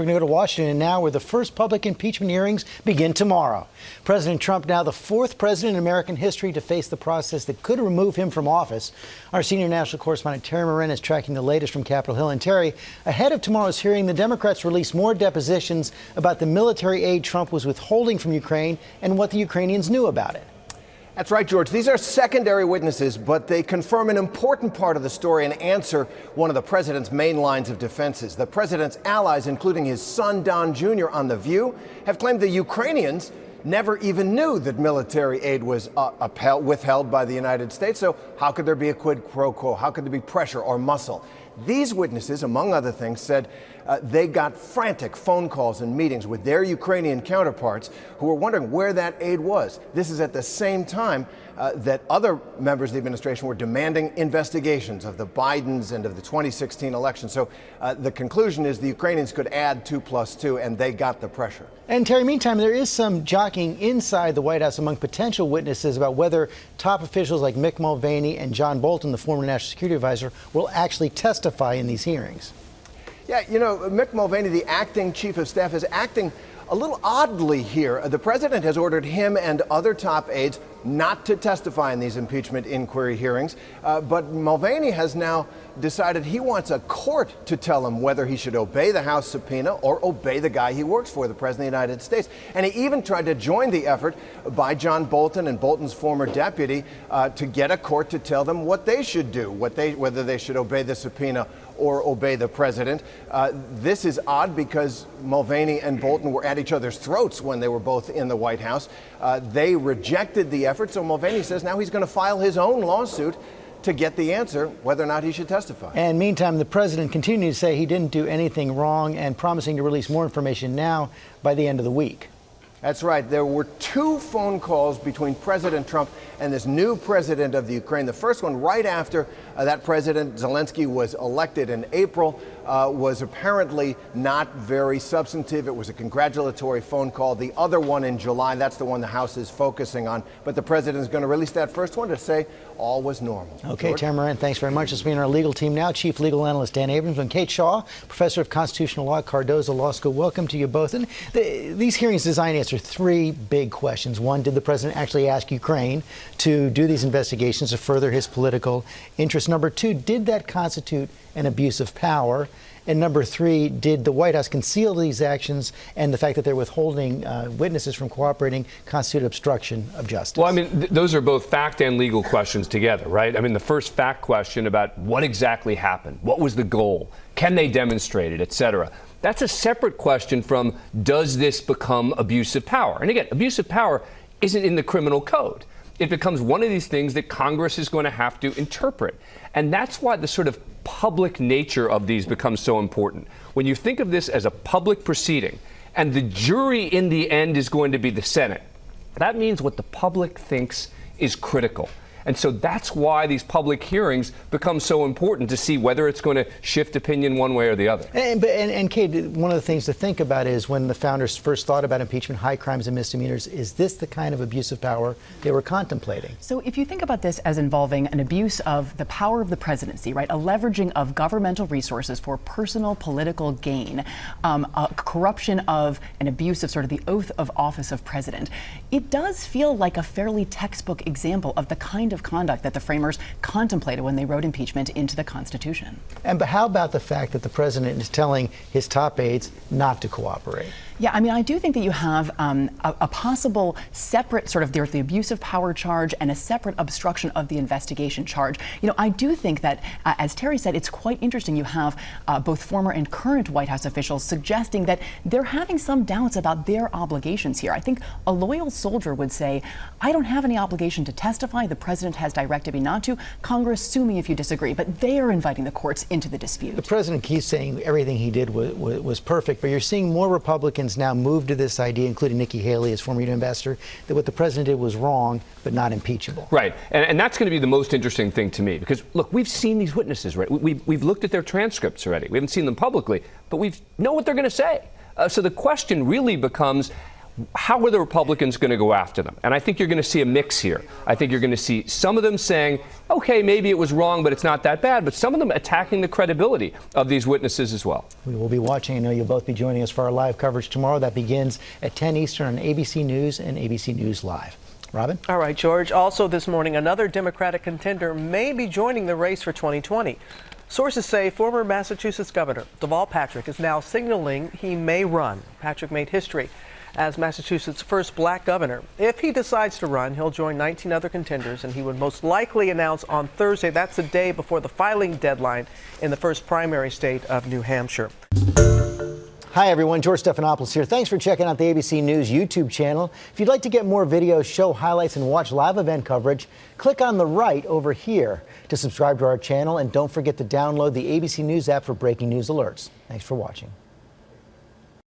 We're going to go to Washington now, where the first public impeachment hearings begin tomorrow. President Trump, now the fourth president in American history to face the process that could remove him from office. Our senior national correspondent Terry Moran is tracking the latest from Capitol Hill. And Terry, ahead of tomorrow's hearing, the Democrats released more depositions about the military aid Trump was withholding from Ukraine and what the Ukrainians knew about it. That's right, George. These are secondary witnesses, but they confirm an important part of the story and answer one of the president's main lines of defenses. The president's allies, including his son Don Jr. on The View, have claimed the Ukrainians never even knew that military aid was withheld by the United States. So how could there be a quid pro quo? How could there be pressure or muscle? These witnesses, among other things, said they got frantic phone calls and meetings with their Ukrainian counterparts who were wondering where that aid was. This is at the same time that other members of the administration were demanding investigations of the Bidens and of the 2016 election. So the conclusion is the Ukrainians could add 2 + 2, and they got the pressure. And Terry, meantime, there is some jockeying inside the White House among potential witnesses about whether top officials like Mick Mulvaney and John Bolton, the former National Security Advisor, will actually testify in these hearings. Yeah, you know, Mick Mulvaney, the acting chief of staff, is acting a little oddly here. The president has ordered him and other top aides not to testify in these impeachment inquiry hearings. But Mulvaney has now decided he wants a court to tell him whether he should obey the House subpoena or obey the guy he works for, the President of the United States. And he even tried to join the effort by John Bolton and Bolton's former deputy to get a court to tell them what they should do, whether they should obey the subpoena or obey the president. This is odd because Mulvaney and Bolton were at each other's throats when they were both in the White House. They rejected the effort, so Mulvaney says now he's going to file his own lawsuit to get the answer whether or not he should testify. And meantime, the president continued to say he didn't do anything wrong and promising to release more information now by the end of the week. That's right. There were 2 phone calls between President Trump and this new president of the Ukraine. The first one right after that President Zelensky was elected in April was apparently not very substantive. It was a congratulatory phone call. The other one in July, that's the one the House is focusing on. But the president is going to release that first one to say all was normal. Okay, Terry Moran, thanks very much. Let's be in our legal team now. Chief Legal Analyst Dan Abrams and Kate Shaw, Professor of Constitutional Law at Cardozo Law School. Welcome to you both. And these hearings designed to answer 3 big questions. One, did the president actually ask Ukraine to do these investigations to further his political interests? Number 2, did that constitute an abuse of power? And number 3, did the White House conceal these actions and the fact that they're withholding witnesses from cooperating constitute obstruction of justice? Well, I mean, those are both fact and legal questions together, right? I mean, the first fact question about what exactly happened, what was the goal, can they demonstrate it, et cetera. That's a separate question from does this become abuse of power? And again, abuse of power isn't in the criminal code. It becomes one of these things that Congress is going to have to interpret. And that's why the sort of public nature of these becomes so important. When you think of this as a public proceeding, and the jury in the end is going to be the Senate, that means what the public thinks is critical. And so that's why these public hearings become so important to see whether it's going to shift opinion one way or the other. And Kate, one of the things to think about is when the founders first thought about impeachment, high crimes and misdemeanors, is this the kind of abuse of power they were contemplating? So if you think about this as involving an abuse of the power of the presidency, right, a leveraging of governmental resources for personal political gain, a corruption of an abuse of sort of the oath of office of president, it does feel like a fairly textbook example of the kind of conduct that the framers contemplated when they wrote impeachment into the Constitution. But how about the fact that the president is telling his top aides not to cooperate? Yeah, I mean, I do think that you have a possible separate sort of, there's the abuse of power charge and a separate obstruction of the investigation charge. You know, I do think that, as Terry said, it's quite interesting. You have both former and current White House officials suggesting that they're having some doubts about their obligations here. I think a loyal soldier would say, I don't have any obligation to testify. The president has directed me not to. Congress, sue me if you disagree. But they are inviting the courts into the dispute. The president keeps saying everything he did was perfect, but you're seeing more Republicans now move to this idea, including Nikki Haley as former UN ambassador, that what the president did was wrong, but not impeachable. Right. And that's going to be the most interesting thing to me, because, look, we've seen these witnesses, right? We've looked at their transcripts already. We haven't seen them publicly, but we know what they're going to say. So the question really becomes, how are the Republicans going to go after them? And I think you're going to see a mix here. I think you're going to see some of them saying, okay, maybe it was wrong, but it's not that bad. But some of them attacking the credibility of these witnesses as well. We will be watching. I know you'll both be joining us for our live coverage tomorrow. That begins at 10 Eastern on ABC News and ABC News Live. Robin? All right, George. Also this morning, another Democratic contender may be joining the race for 2020. Sources say former Massachusetts Governor DEVAL Patrick is now signaling he may run. Patrick made history as Massachusetts' first black governor. If he decides to run, he'll join 19 other contenders, and he would most likely announce on Thursday. That's the day before the filing deadline in the first primary state of New Hampshire. Hi, everyone. George Stephanopoulos here. Thanks for checking out the ABC News YouTube channel. If you'd like to get more videos, show highlights, and watch live event coverage, click on the right over here to subscribe to our channel. And don't forget to download the ABC News app for breaking news alerts. Thanks for watching.